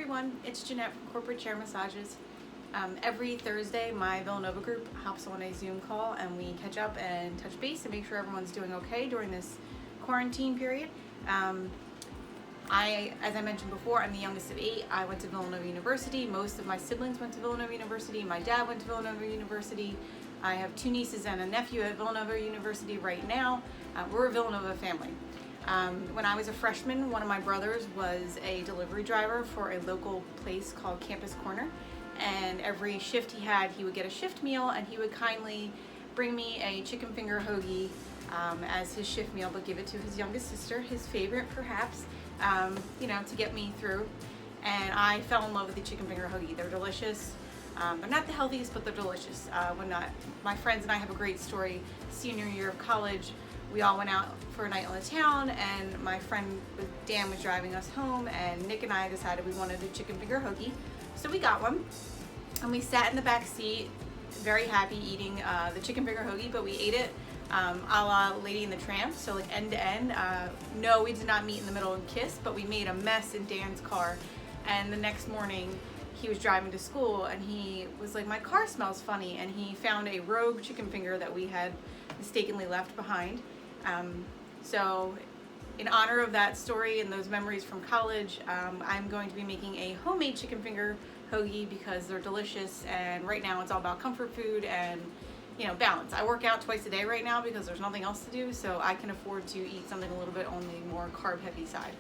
everyone, it's Jeanette from Corporate Chair Massages. Every Thursday, my Villanova group hops on a Zoom call and we catch up and touch base and make sure everyone's doing okay during this quarantine period. As I mentioned before, I'm the youngest of 8. I went to Villanova University. Most of my siblings went to Villanova University. My dad went to Villanova University. I have 2 nieces and a nephew at Villanova University right now. We're a Villanova family. When I was a freshman, one of my brothers was a delivery driver for a local place called Campus Corner, and every shift he had, he would get a shift meal, and he would kindly bring me a chicken finger hoagie as his shift meal, but give it to his youngest sister, his favorite perhaps, to get me through. And I fell in love with the chicken finger hoagie. They're delicious. They're not the healthiest, but they're delicious. My friends and I have a great story. Senior year of college, we all went out for a night on the town, and my friend Dan was driving us home, and Nick and I decided we wanted a chicken finger hoagie. So we got one, and we sat in the back seat, very happy eating the chicken finger hoagie, but we ate it a la Lady and the Tramp, so like end to end. No, we did not meet in the middle and kiss, but we made a mess in Dan's car, and the next morning he was driving to school and he was like, my car smells funny, and he found a rogue chicken finger that we had mistakenly left behind. So in honor of that story and those memories from college, I'm going to be making a homemade chicken finger hoagie because they're delicious, and right now it's all about comfort food and balance. I work out twice a day right now because there's nothing else to do, so I can afford to eat something a little bit on the more carb heavy side.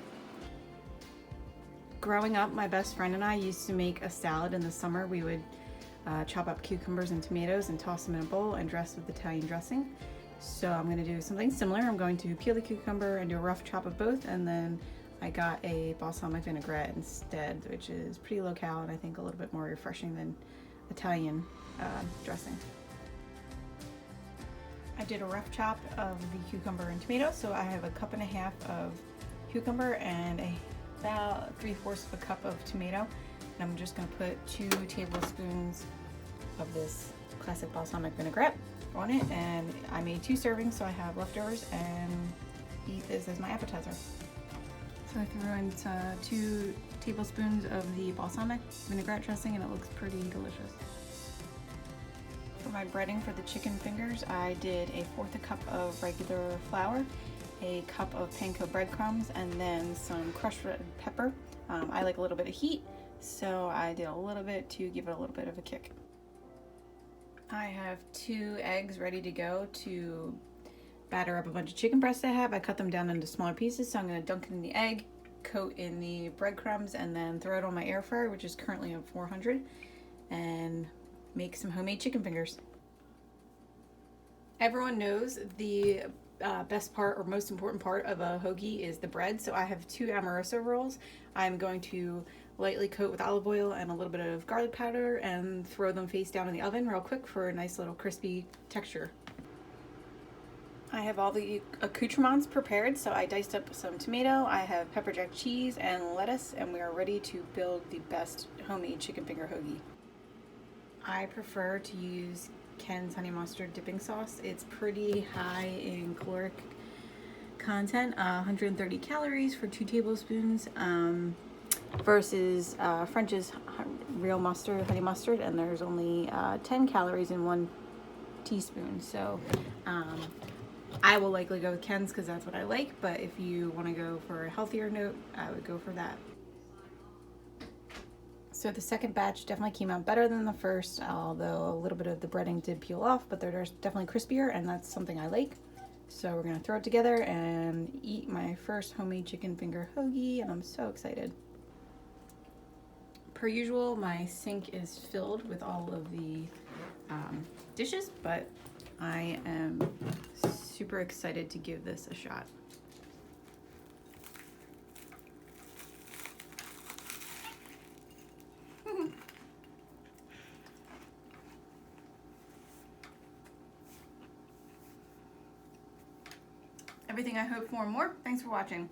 Growing up, my best friend and I used to make a salad in the summer. We would chop up cucumbers and tomatoes and toss them in a bowl and dress with Italian dressing. So I'm going to do something similar. I'm going to peel the cucumber and do a rough chop of both, and then I got a balsamic vinaigrette instead, which is pretty low cal and I think a little bit more refreshing than Italian dressing. I did a rough chop of the cucumber and tomato, so I have a 1.5 cups of cucumber and about 3/4 of a cup of tomato, and I'm just going to put 2 tablespoons of this classic balsamic vinaigrette on it, and I made 2 servings, so I have leftovers, and eat this as my appetizer. So I threw in 2 tablespoons of the balsamic vinaigrette dressing, and it looks pretty delicious. For my breading for the chicken fingers, I did a 1/4 cup of regular flour, a cup of panko breadcrumbs, and then some crushed red pepper. I like a little bit of heat, so I did a little bit to give it a little bit of a kick. I have 2 eggs ready to go to batter up a bunch of chicken breasts I have. I cut them down into smaller pieces, so I'm going to dunk it in the egg, coat in the breadcrumbs, and then throw it on my air fryer, which is currently on 400, and make some homemade chicken fingers. Everyone knows the best part or most important part of a hoagie is the bread, so I have 2 Amoroso rolls. I'm going to lightly coat with olive oil and a little bit of garlic powder and throw them face down in the oven real quick for a nice little crispy texture. I have all the accoutrements prepared, so I diced up some tomato, I have pepper jack cheese and lettuce, and we are ready to build the best homemade chicken finger hoagie. I prefer to use Ken's honey mustard dipping sauce. It's pretty high in caloric content, 130 calories for 2 tablespoons, versus French's real mustard, honey mustard, and there's only 10 calories in 1 teaspoon. So I will likely go with Ken's because that's what I like, but if you want to go for a healthier note, I would go for that. So the second batch definitely came out better than the first, although a little bit of the breading did peel off, but they're definitely crispier, and that's something I like. So we're going to throw it together and eat my first homemade chicken finger hoagie, and I'm so excited. Per usual, my sink is filled with all of the dishes, but I am super excited to give this a shot. Everything I hope for and more. Thanks for watching.